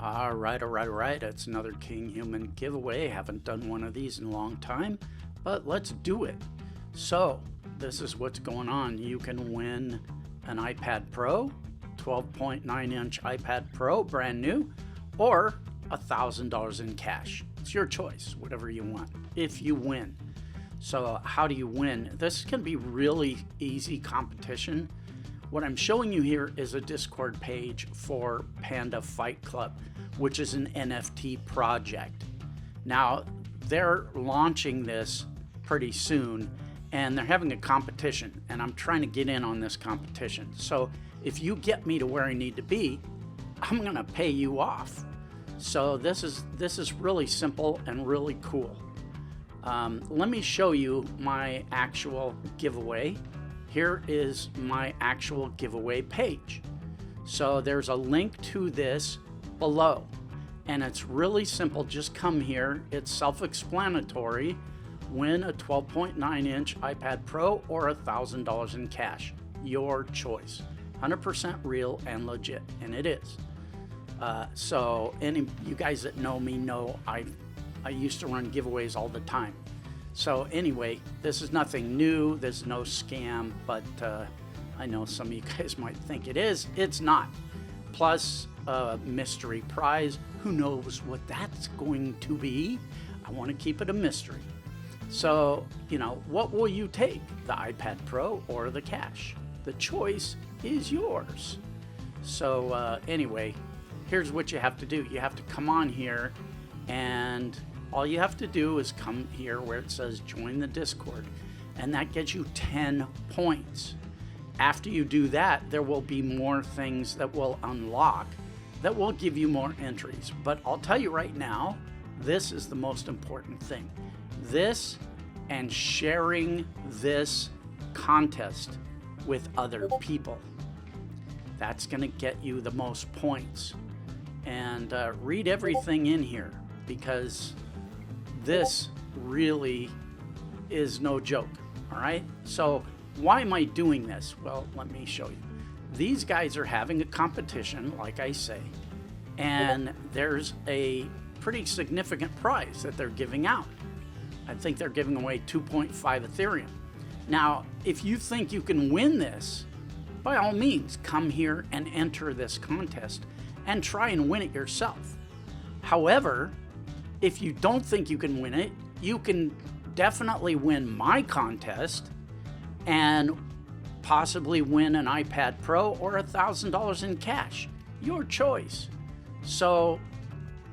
All right. It's another Kinghuman giveaway. Haven't done one of these in a long time, but let's do it. So this is what's going on. You can win an iPad Pro, 12.9-inch iPad Pro, brand new, or $1,000 in cash. It's your choice, whatever you want, if you win. So how do you win? This can be really easy competition. What I'm showing you here is a Discord page for Panda Fight Club, which is an NFT project. Now, they're launching this pretty soon, and they're having a competition, and I'm trying to get in on this competition. So if you get me to where I need to be, I'm gonna pay you off. So this is really simple and really cool. Let me show you my actual giveaway. Here is my actual giveaway page. So there's a link to this below, and it's really simple. Just come here. It's self-explanatory. Win a 12.9-inch iPad Pro or $1,000 in cash. Your choice. 100% real and legit, and it is. So any you guys that know me know I used to run giveaways all the time. So anyway, this is nothing new. There's no scam, but I know some of you guys might think it is. It's not. Plus a mystery prize. Who knows what that's going to be? I want to keep it a mystery. So, what will you take? The iPad Pro or the cash? The choice is yours. So anyway, here's what you have to do. You have to come on here, and all you have to do is come here where it says join the Discord, and that gets you 10 points. After you do that, there will be more things that will unlock that will give you more entries. But I'll tell you right now, this is the most important thing. This and sharing this contest with other people. That's going to get you the most points. And read everything in here, because this really is no joke. All right. So why am I doing this? Well, let me show you. These guys are having a competition, like I say, and there's a pretty significant prize that they're giving out. I think they're giving away 2.5 ethereum. Now, if you think you can win this, by all means, come here and enter this contest and try and win it yourself. However, if you don't think you can win it, you can definitely win my contest and possibly win an iPad Pro or $1,000 in cash. Your choice. So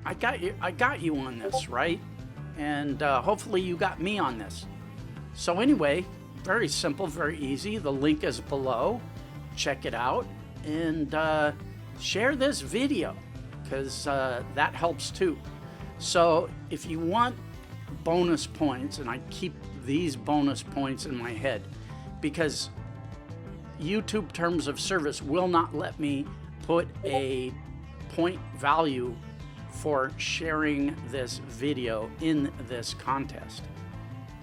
I got you on this, right? And hopefully you got me on this. So anyway, very simple, very easy. The link is below. Check it out and share this video, because that helps too. So if you want bonus points, and I keep these bonus points in my head because YouTube terms of service will not let me put a point value for sharing this video in this contest.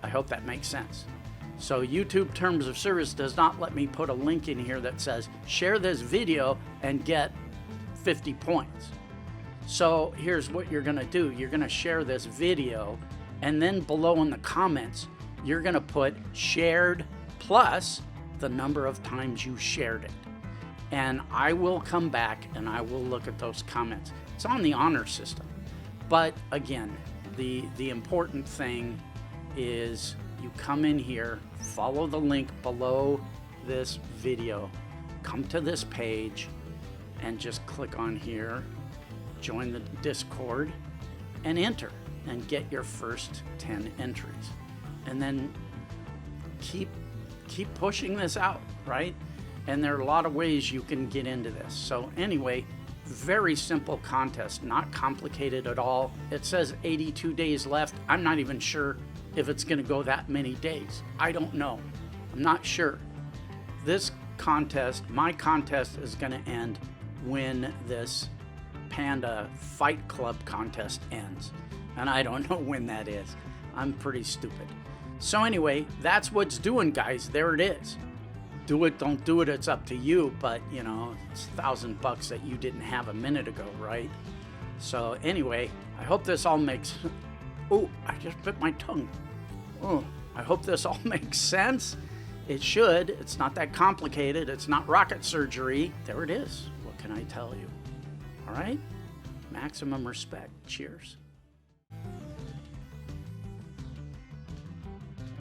I hope that makes sense. So YouTube terms of service does not let me put a link in here that says share this video and get 50 points. So here's what you're gonna do. You're gonna share this video, and then below in the comments, you're gonna put shared plus the number of times you shared it. And I will come back and I will look at those comments. It's on the honor system. But again, the important thing is you come in here, follow the link below this video, come to this page, and just click on here, join the Discord, and enter, and get your first 10 entries. And then keep pushing this out, right? And there are a lot of ways you can get into this. So anyway, very simple contest, not complicated at all. It says 82 days left. I'm not even sure if it's gonna go that many days. I don't know. I'm not sure. This contest, my contest, is gonna end when this Panda Fight Club contest ends. And I don't know when that is. I'm pretty stupid. So anyway, that's what's doing, guys. There it is. Do it, don't do it, it's up to you, but it's $1,000 that you didn't have a minute ago, right? So anyway, I hope this all makes... Oh, I just bit my tongue. Oh, I hope this all makes sense. It should. It's not that complicated. It's not rocket surgery. There it is. What can I tell you? All right? Maximum respect. Cheers.